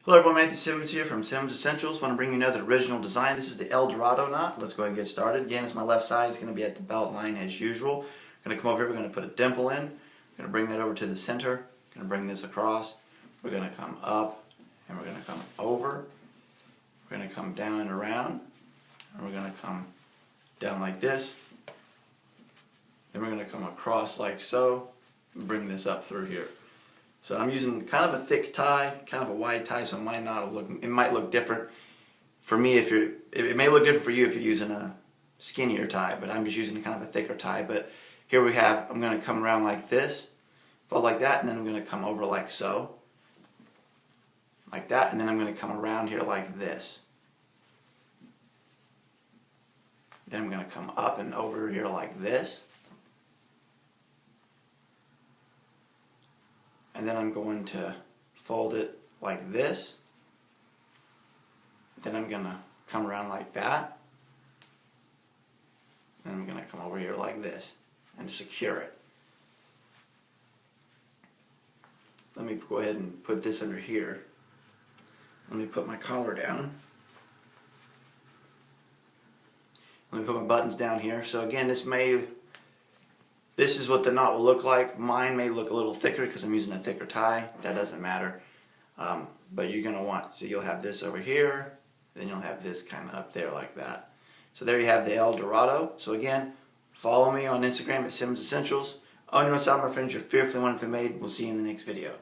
Hello everyone, Matthew Simmons here from SimmonsEssentials. Want to bring you another original design. This is the Dorado knot. Let's go ahead and get started. Again, it's my left side. It's going to be at the belt line as usual. We're going to come over here. We're going to put a dimple in. We're going to bring that over to the center. We're going to bring this across. We're going to come up and we're going to come over. We're going to come down and around. And we're going to come down like this. Then we're going to come across like so and bring this up through here. So I'm using kind of a thick tie, kind of a wide tie, so it might look different for me it may look different for you if you're using a skinnier tie, but I'm just using kind of a thicker tie. But here we have, I'm going to come around like this, fold like that, and then I'm going to come over like so, like that, and then I'm going to come around here like this. Then I'm going to come up and over here like this. And then I'm going to fold it like this. Then I'm going to come around like that. Then I'm going to come over here like this and secure it. Let me go ahead and put this under here. Let me put my collar down. Let me put my buttons down here. So again, this is what the knot will look like. Mine may look a little thicker because I'm using a thicker tie. That doesn't matter. But you're going to want, so you'll have this over here, then you'll have this kind of up there like that. So there you have the Dorado. So again, follow me on Instagram at SimmonsEssentials. On your side, my friends, you're fearfully wonderfully made. We'll see you in the next video.